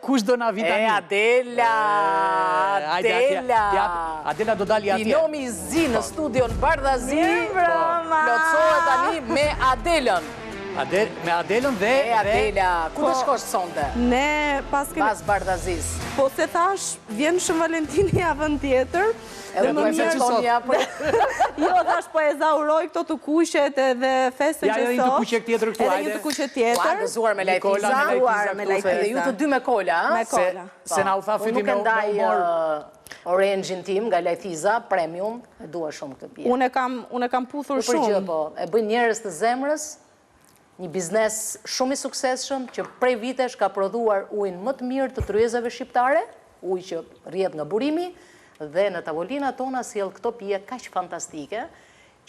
kush do na vita një? Adela! Adela do dali atje. Binomi i zi në studion Bardhazi. Plotësohet tani me Adelën. Me Adelën dhe... Adela, ku të shkosh sonde? Ne pas Bardhazis. Po se thash, vjen Shën Valentini javën tjetër. Edhe më mirë Sonja. Jo, thash po e zauroj këto të kuqet edhe festën që sot. Ja, një të kuqet tjetër këtu, edhe një të kuqet tjetër. Po, gëzuar me lajtiza. Ju të dy me kola, a? Me kola. Se na u tha fiti me humor. Orange-in tim nga Lajtiza, premium, e dua shumë këtë pjesë. Unë e kam puthur shumë. E bëjnë njerëz të zemrës, një biznes shumë i suksesshëm që prej vitesh ka prodhuar ujin më të mirë të tryezave shqiptare, ujë që rrjedh nga burimi, dhe në tavolina tona sjell këto pije kaq fantastike,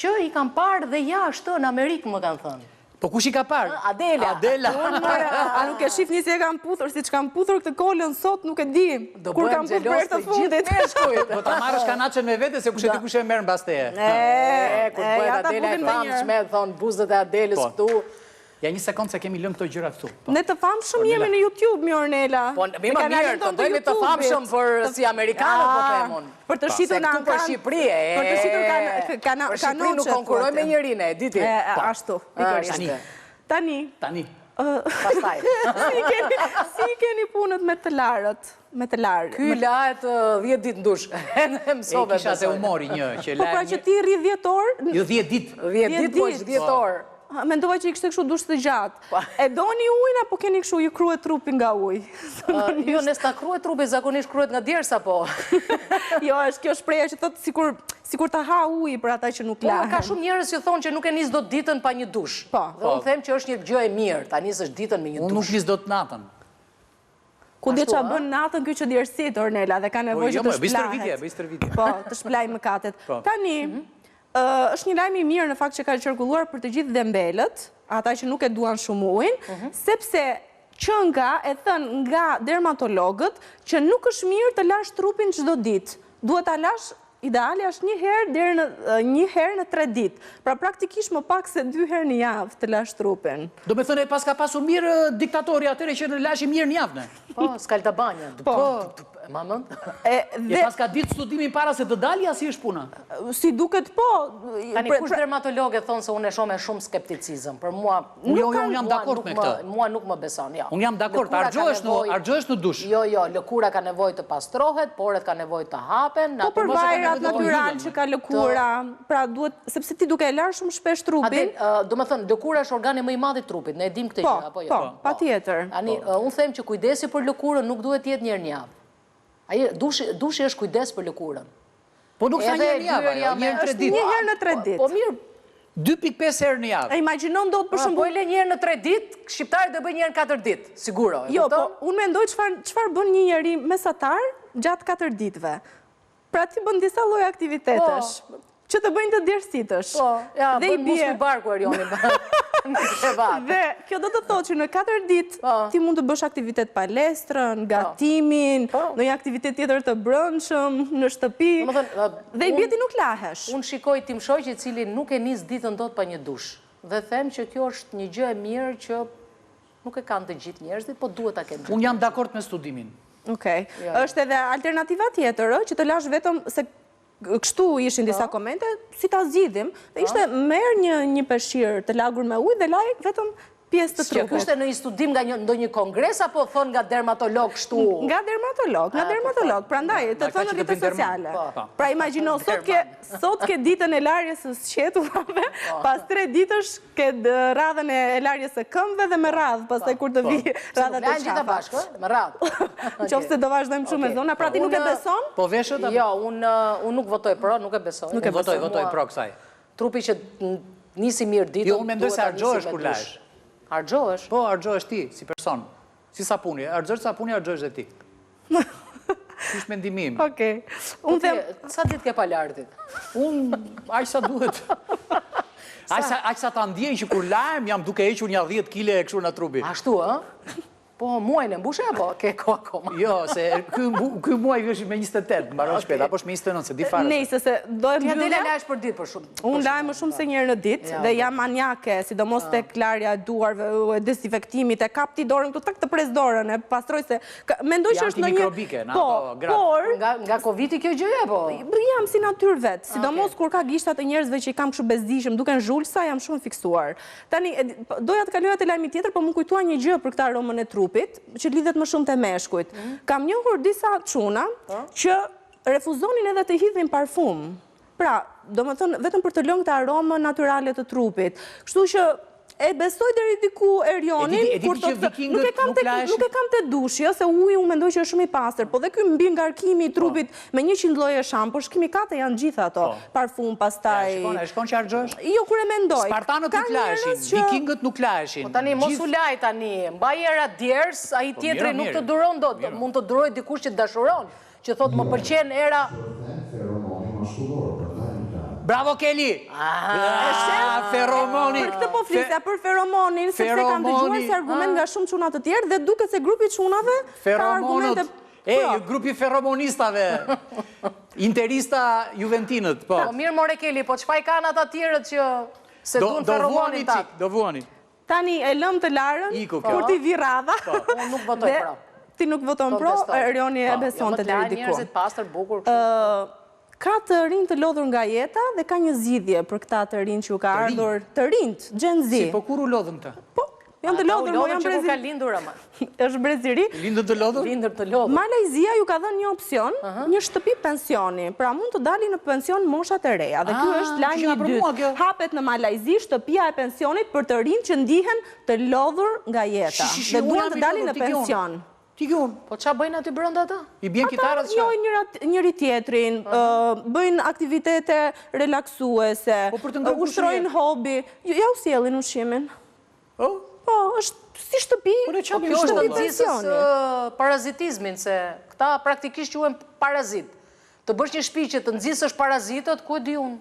që i kam parë dhe jashtë në Amerikë, më kanë thënë. Po kush i ka parë? Adela. A nuk e shifni si e kam puthur, si që kam puthur këtë kolën sot, nuk e di. Kur kam puthur për të fundit. Do ta marrësh kanaqen me vete, se kush e di kush e merr mbas teje. Kur bëhet Adela e famshme, thon buzët e Adelës këtu. Ja një sekundë se kemi lënë këto gjëra këtu. Ne të famshëm jemi në YouTube, mi Ornela. Po, mi më mirë, të dojmë të famshëm për si Amerikanët, po themun. Për të shqitur në Ankan. Për Shqipëri, për të shqitur kanoqet. Për Shqipëri nuk konkuroj me njërin e, diti. Ashtu, Tani. Pastaj. Si keni punët me të larët? Ky lahet 10 ditë ndush. E kisha të humori një. Po pra që ti rri 10 orë? Jo 10 ditë. 10 ditë, po që 10 orë. Mendova që i kështë kështu dush të gjatë. E doni ujnë, apo keni kështu ju kruet trupin nga uj? Jo, nësë ta kruet trupi, zakonisht kruet nga djersa, po. Jo, është kjo shpreja që thotë sikur ta ha uj për ata që nuk lahen. Ka shumë njerëz që thonë që nuk e nis dot ditën pa një dush. Dhe unë them që është një gjë e mirë, ta nisësh ditën me një dush. Unë nuk nis dot natën. Ku di qa bën natën kjo që djersit, Ornela, dhe ka nevoj që të shplahet. Bëj stërvitje. Po, të shplaj më katet. Tani, është një lajm i mirë në fakt që ka qarkulluar për të gjithë dembelët, ata që nuk e duan shumë ujin, sepse që e thënë nga dermatologët që nuk është mirë të lash trupin çdo ditë. Duhet ta lash ideali është një herë në 3 ditë. Pra praktikisht më pak se 2 herë në javë të lash trupin. Do me thënë e pas ka pasur mirë diktatori atyre që në lashi mirë një javë, ne? Po, s'kalta banja. Po. Mamën? E pas ka ditë studimin para se të dalja, si është puna? Si duket po. Tani kush dermatologe thonë se unë e shoh me shumë skepticizëm. Për mua... Unë jam dakord me këtë. Mua nuk më beson, ja. Unë jam dakord, argjohesh në dush. Jo, lëkura ka nevojë të pastrohet, poret ka nevojë të hapen. Po për vajrat natyral që ka lëkura, pra duhet, sepse ti duke e larë shumë shpesh trupin. Do me thënë, lëkura është organi më i madh i trupit, ne e dim këtë gjë, apo jo? Po, patjetër. Unë them që kujdesi për lëkurën nuk duhet jetë një herë në javë. Dushi është kujdes për lëkurën. Po nuk sa një herë në javë, një herë në 3 ditë. Po mirë. 2.5 herë në javë. E imagjinon do të për shembull. Po e le një herë në 3 ditë, shqiptarët do bëjnë një herë në 4 ditë, siguro. Jo, po unë mendoj çfarë bën një njeri mesatar gjatë 4 ditëve. Pra ti bën disa lloje aktivitetesh që të bëjnë të djersitësh. Po, ja, bën muskul barku Erioni. Dhe kjo do të thotë që në 4 ditë ti mund të bësh aktivitet palestrën, gatimin, ndonjë aktivitet tjetër të brendshëm në shtëpi. Dhe i bjeti nuk lahesh. Unë shikoj tim shoqë i cili nuk e nis ditën dot pa një dush. Dhe them që kjo është një gjë e mirë që nuk e kanë të gjithë njerëzit, po duhet ta kenë. Unë jam dakord me studimin. Okej. Është edhe alternativa tjetër, që të lash vetëm se kështu ishin disa komente, si ta zgjidhim, dhe ishte merr një peshqir të lagur me ujë dhe laj vetëm pjesë të trupit. Që kështë në një studim nga ndonjë kongres, apo thonë nga dermatolog kështu? Nga dermatolog, prandaj, të thonë në rrjetet sociale. Pra imagjino, sot ke ditën e larjes së sqetullave, pas 3 ditësh ke radhën e larjes së këmbëve dhe me radhë, pastaj kur të vi radha të gjitha bashkë, me radhë. Qoftë se do vazhdojmë shumë me zona, pra ti nuk e beson? Po veshët? Jo, unë nuk votoj pro, nuk e besoj. Nuk e votoj pro kësaj. Trupi që nisi mirë ditën. Jo, unë mendoj se argjohesh kur lahesh. Argjohesh? Po, argjohesh ti, si person. Si sapuni. Argjohesh sapuni, argjohesh dhe ti. Kish mendimim. Okej. Sa ditë ke pa lartit? Unë, aq sa duhet. Aq sa ta ndjen që kur lahem, jam duke hequr një 10 kg e kështu në trupi. Ashtu, ë? Po, muajnë e mbushe, apo ke ko akoma? Jo, se ky muaj është me 28, mbaron shpejt, apo është me 29, se di fare. Nejse se do e Ti mbyllë. Adela lash për ditë për shumë. Unë laj më shumë se njerë në ditë dhe jam manjake, sidomos tek larja e duarve, e dezinfektimit, e kap ti dorën këtu, tak të pres dorën, e pastroj se mendoj që është në një antimikrobike, në ato gratë. por Nga Covid-i kjo gjë apo? jam si natyrë vetë, sidomos kur ka gishtat e njerëzve që i kam kështu bezdishëm, duken zhulsa, jam shumë fiksuar. Tani doja të kaloja te lajmi tjetër, por më kujtua një gjë për këtë aromën e trupit, që lidhet më shumë te meshkujt. Kam njohur disa çuna që refuzonin edhe të hidhin parfum. Pra, do më thënë, vetëm për të lënë këtë aromën natyrale të trupit. Kështu që e besoj deri diku Erionin, kur thotë nuk e kam te dushi, se uji unë mendoj që është shumë i pastër, po dhe ky mbi ngarkimi i trupit me 100 lloje shampo, kimikate janë gjitha ato, parfum, pastaj. E shkon që harxhosh? Jo, kur e mendoj. Spartanët nuk laheshin, vikingët nuk laheshin. Po tani mos u laj tani, mbaj era djers, ai tjetri nuk të duron dot, mund të duroj dikush që të dashuron, që thotë më pëlqen era. Bravo Keli! Feromoni! Për këtë po flisja, për feromonin, sepse kam dëgjuar si argument nga shumë çuna të tjerë dhe duket se grupi çunave ka argumente. Grupi feromonistave. Interista Juventinët, po. Po mirë more Keli, po çfarë kanë ata tjerët që se duan feromonin tak? Do vuani. Tani e lëm të larën, kur ti vi radha. Unë nuk votoj pro. Ti nuk voton pro, Erioni e beson të deri diku. Njerëzit pastër, bukur kështu. Ka të rinj të lodhur nga jeta dhe ka një zgjidhje për këta të rinj që u ka ardhur, të rinjt, Gen Z. Si, po kur u lodhëm të? Po, janë të lodhur, mo janë që breziri. ka lindur ama. Është breziri. Lindër të lodhur? Lindër të lodhur. Malajzia ju ka dhënë një opsion, një shtëpi pensioni. Pra mund të dalin në pension moshat e reja. Dhe ky është lajmi i dytë. Hapet në Malajzi shtëpia e pensionit për të rinj që ndihen të lodhur nga jeta dhe duan të dalin në pension. Po qa bëjnë aty brënda ata? I bjen kitarës që? Ata njojnë njëri tjetrin, bëjnë aktivitete relaksuese, ushtrojnë hobi, ja u sjellin ushqimin. Po, është si shtëpi, Kjo është të nxisës parazitizmin, se këta praktikisht quhen parazit. Të bësh një shtëpi që të nxisësh parazitët, ku e di unë?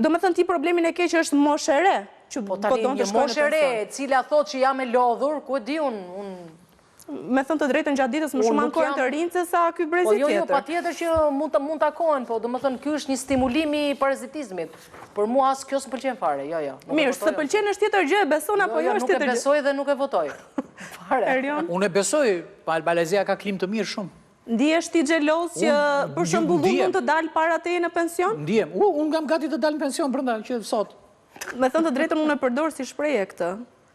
Do me thënë ti problemin e keq është moshere. Po tani një moshere, cila thot që jam e lodhur, ku e di unë? Me thënë të drejtën gjatë ditës më shumë ankojnë të rinjë se sa ky brezi tjetër. Po jo, pa tjetër që mund të akohen, po do më thënë kjo është një stimulimi i parazitizmit. Për mua asë kjo së pëlqen fare, jo. Mirë, se pëlqen është tjetër gjë, e beson apo jo është tjetër gjë? Nuk e besoj dhe nuk e votoj. Unë e besoj, Malajzia ka klimë të mirë shumë. Ndihesh ti xheloz që për shembull mund të dalë para teje në pension? Ndihem. Unë kam gati të dalë në pension brenda që sot. Me thënë të drejtën unë e përdor si shprehje këtë.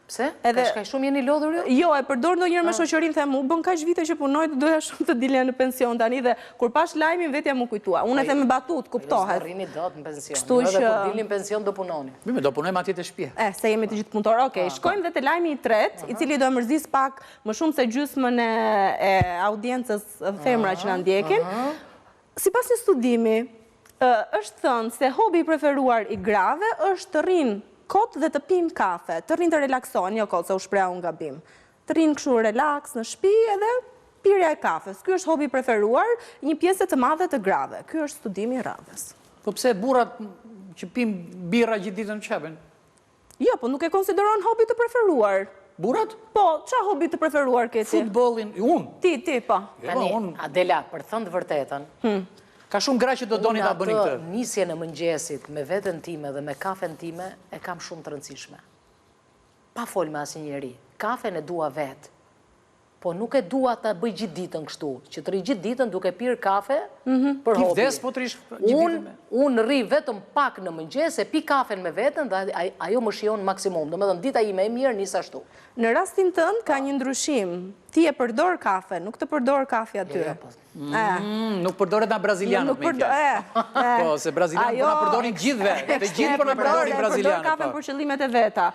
Pse? Ka shumë jeni lodhur jo? Jo, e përdor ndonjëherë me shoqërinë, them, u bën kaq vite që punoj, doja shumë të dilja në pension tani dhe kur pash lajmin vetja më kujtua. Unë e them me batut, kuptohet. Jo, rrini dot në pension. Kështu që kur dilni në pension do punoni. Mirë, do punojmë atje te shtëpia. Se jemi të gjithë punëtor. Okej, shkojmë dhe te lajmi i tretë, i cili do e mërzis pak më shumë se gjysmën e audiencës femra që na ndjekin. Sipas një studimi, është thënë se hobi i preferuar i grave është të rinë kot dhe të pinë kafe, të rinë të relaksohen, jo kot, se u shpreha unë gabim. Të rinë kështu relaks në shtëpi edhe pirja e kafes. Ky është hobi i preferuar një pjesë të madhe të grave. Ky është studimi i radhës. Po pse burrat që pinë birra gjithë ditën çapen? Jo, po nuk e konsideron hobi të preferuar. Burrat? Po, qa hobi të preferuar ke ti? Futbollin, unë. Ti, po. Tani, Adela, për thënë të vërtetën, ka shumë gra që do doni ta bëni këtë. Unë nisje në mëngjesit me veten time dhe me kafen time e kam shumë të rëndësishme. Pa fol me asnjëri. Kafen e dua vetë. Po nuk e dua ta bëj gjithë ditën kështu, që të rri gjithë ditën duke pirë kafe për hobi. Ti vdes po të rish gjithë ditën. Unë rri vetëm pak në mëngjes, e pi kafen me veten dhe ajo më shijon maksimum. Domethënë dita ime e mirë nis ashtu. Në rastin tënd ka një ndryshim. Ti e përdor kafe, nuk të përdor kafe aty. Nuk përdoret na brazilianët me fjalë. Po, se brazilianët po na përdorin gjithve. Të gjithë po na përdorin brazilianët. Përdor kafen për qëllimet e veta.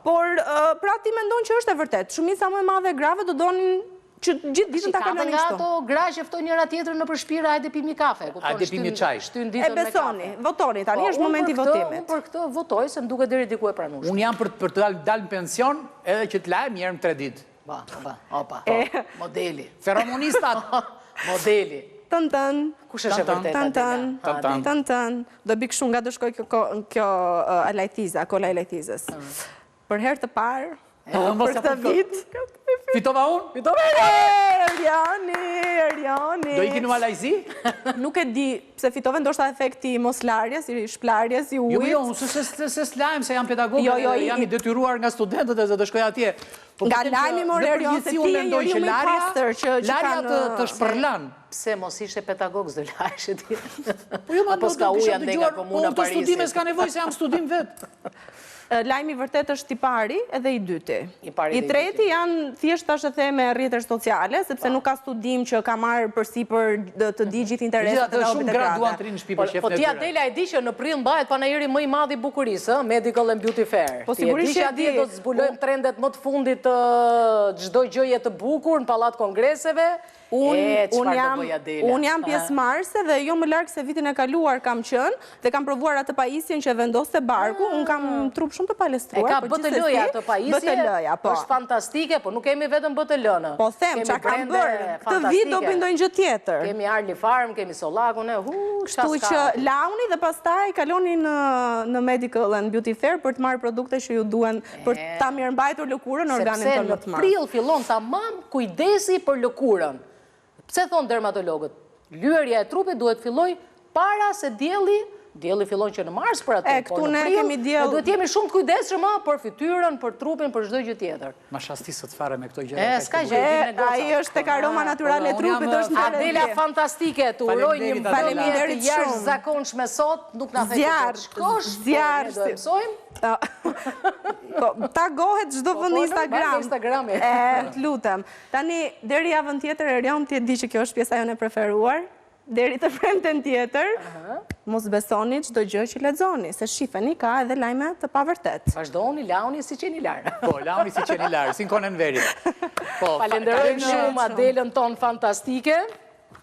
Por pra ti mendon që është e vërtet. Shumica më e madhe e grave do donin që gjithë ditën ta kalonin nga kështu. ato gra që ftojnë njëra tjetrën nëpër shtëpi, hajde pimi kafe, kupton? Hajde pimi çaj. Shtyn E ditën me kafe. besoni, votoni, tani është momenti i votimit. Unë për këtë votoj se më duket deri diku e pranueshme. Unë jam për të dalë në pension edhe që të lahem një herë në 3 ditë. Opa, modeli. Feromonistat. Modeli. Tën. Kush është e vërtetë? Tën. Do bik shumë nga do shkoj kjo Alajtiza, kola Alajtizës. Për herë të parë, për këtë vit, Fitova unë? Fitova Erjani. Do iki në Malajzi? Nuk e di, se fitove ndoshta efekti moslarjes, i shplarjes, i ujit. Jo, se slajmë, se jam pedagog, jam i detyruar nga studentët e të shkoj atje. Nga lajmi more Erjani, se ti e njëri më i pastër që Larja të shpërlan. Pse mos ishte pedagog zdo lajshe ti? Po jo, ma apo s'ka uja ndega komuna Parisit. Po të studime s'ka nevoj se jam studim vetë. Lajmi vërtet është i pari edhe i dyti. I treti janë thjesht tash e the me rrjetet sociale, sepse nuk ka studim që ka marrë përsipër të di gjithë interesat e shumë gra duan të rinë në shtëpi për shefin e tyre. Po ti Adela e di që në prill mbahet panajiri më i madh i bukurisë, Medical and Beauty Fair. Po sigurisht që atje do të zbulojmë trendet më të fundit të çdo gjëje të bukur në pallat kongreseve. Unë jam pjesëmarrëse dhe jo më larg se vitin e kaluar kam qenë dhe kam provuar atë pajisjen që vendoste barku. Unë kam trup shumë të palestruar. E ka BTL-ja atë pajisje, është fantastike, po nuk kemi vetëm BTL-në. Po them, që kam bërë, këtë vit do bëndojnë gjë tjetër. Kemi Arli Farm, kemi Solakun, kështu që launi dhe pastaj kaloni në Medical and Beauty Fair për të marrë produkte që ju duen për ta mirëmbajtur lëkurën në organin tonë më të madh. Sepse në prill fillon tamam kujdesi për lëkurën. Pse thonë dermatologët? Lyerja e trupit duhet filloj para se dielli fillon që në mars për atë, këtu ne kemi diell. Duhet jemi shumë të kujdesshëm për fytyrën, për trupin, për çdo gjë tjetër. Ma shastisët fare me këto gjëra. S'ka gjë. Ai është tek aroma natyrale e trupit, është në Adela fantastike, të uroj një faleminderit të jashtëzakonshme sot, nuk na thekë. Zjarr, do të mësojmë. Tagohet çdo vend në Instagram. Të lutem. Tani deri javën tjetër Erion ti e di që kjo është pjesa jone e preferuar. Deri të premten tjetër, mos besoni çdo gjë që lexoni, se shifeni ka edhe lajme të pavërtet. Vazhdoni, launi si qeni larë. Po, launi si qeni larë, si në konën verit. Falenderojmë shumë Adelën tonë fantastike.